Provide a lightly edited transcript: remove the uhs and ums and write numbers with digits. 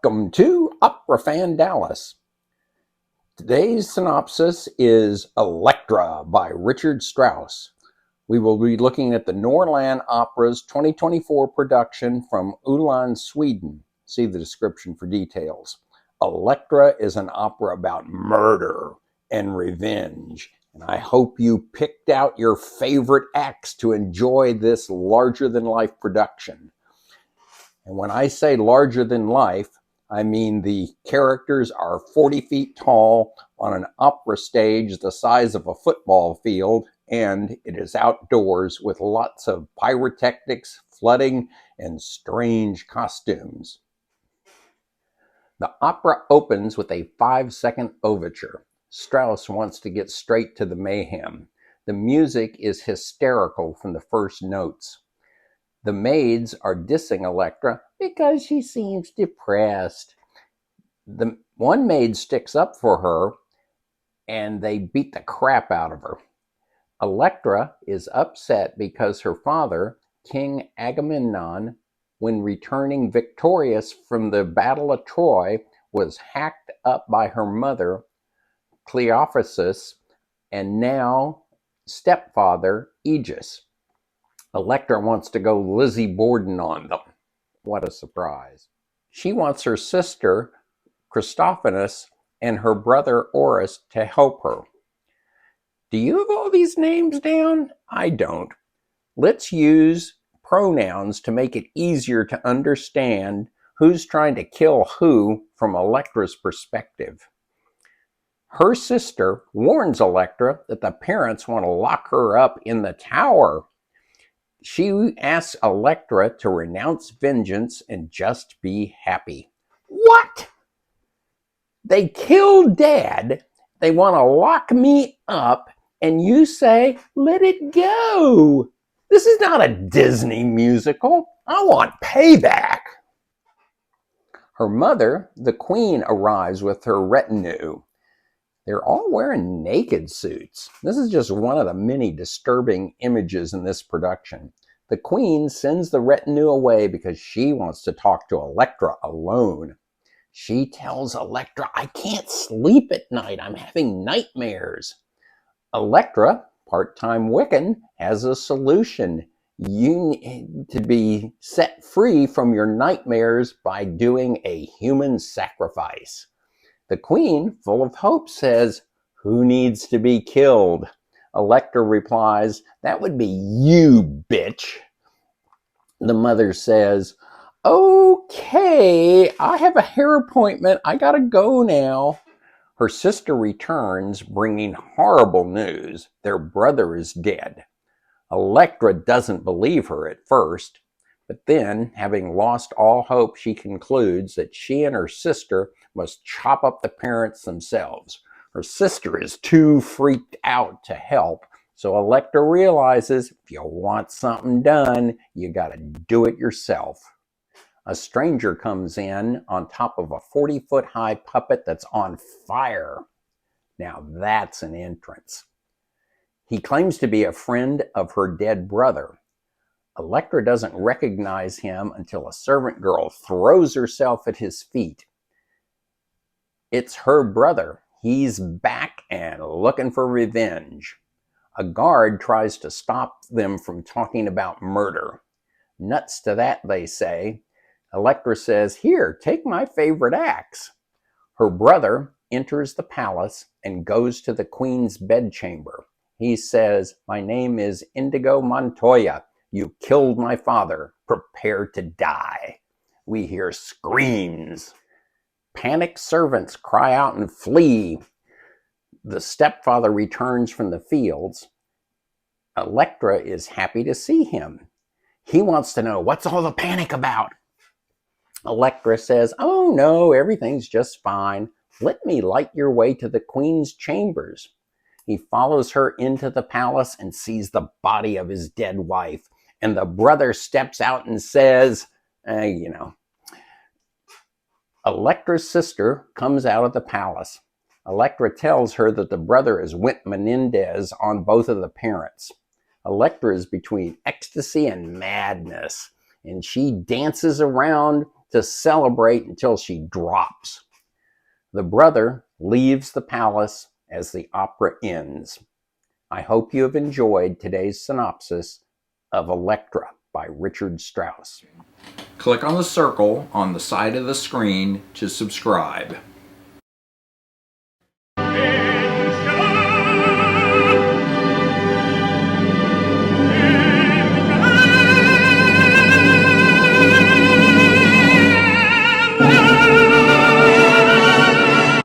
Welcome to Opera Fan Dallas. Today's synopsis is Elektra by Richard Strauss. We will be looking at the NorrlandsOpera's 2024 production from Umesten, Sweden. See the description for details. Elektra is an opera about murder and revenge, and I hope you picked out your favorite acts to enjoy this larger-than-life production. And when I say larger than life, I mean the characters are 40 feet tall on an opera stage the size of a football field, and it is outdoors with lots of pyrotechnics, flooding, and strange costumes. The opera opens with a 5-second overture. Strauss wants to get straight to the mayhem. The music is hysterical from the first notes. The maids are dissing Elektra because she seems depressed. The one maid sticks up for her and they beat the crap out of her. Elektra is upset because her father, King Agamemnon, when returning victorious from the Battle of Troy, was hacked up by her mother, Cleophas, and now stepfather, Aegisth. Elektra wants to go Lizzie Borden on them. What a surprise. She wants her sister, Chrysothemis, and her brother, Orest, to help her. Do you have all these names down? I don't. Let's use pronouns to make it easier to understand who's trying to kill who from Elektra's perspective. Her sister warns Elektra that the parents want to lock her up in the tower. She asks Elektra to renounce vengeance and just be happy. What? They killed Dad. They want to lock me up, and you say, let it go. This is not a Disney musical. I want payback. Her mother, the queen, arrives with her retinue. They're all wearing naked suits. This is just one of the many disturbing images in this production. The queen sends the retinue away because she wants to talk to Elektra alone. She tells Elektra, I can't sleep at night. I'm having nightmares. Elektra, part-time Wiccan, has a solution. You need to be set free from your nightmares by doing a human sacrifice. The queen, full of hope, says, who needs to be killed? Elektra replies, that would be you, bitch. The mother says, okay, I have a hair appointment. I gotta go now. Her sister returns, bringing horrible news. Their brother is dead. Elektra doesn't believe her at first, but then, having lost all hope, she concludes that she and her sister must chop up the parents themselves. Her sister is too freaked out to help, so Elektra realizes if you want something done, you gotta do it yourself. A stranger comes in on top of a 40-foot-high puppet that's on fire. Now that's an entrance. He claims to be a friend of her dead brother. Elektra doesn't recognize him until a servant girl throws herself at his feet. It's her brother. He's back and looking for revenge. A guard tries to stop them from talking about murder. Nuts to that, they say. Elektra says, here, take my favorite axe. Her brother enters the palace and goes to the queen's bedchamber. He says, my name is Indigo Montoya. You killed my father. Prepare to die. We hear screams. Panicked servants cry out and flee. The stepfather returns from the fields. Elektra is happy to see him. He wants to know, what's all the panic about? Elektra says, oh no, everything's just fine. Let me light your way to the queen's chambers. He follows her into the palace and sees the body of his dead wife. And the brother steps out and says, Elektra's sister comes out of the palace. Elektra tells her that the brother is went Menendez on both of the parents. Elektra is between ecstasy and madness, and she dances around to celebrate until she drops. The brother leaves the palace as the opera ends. I hope you have enjoyed today's synopsis of Elektra by Richard Strauss. Click on the circle on the side of the screen to subscribe.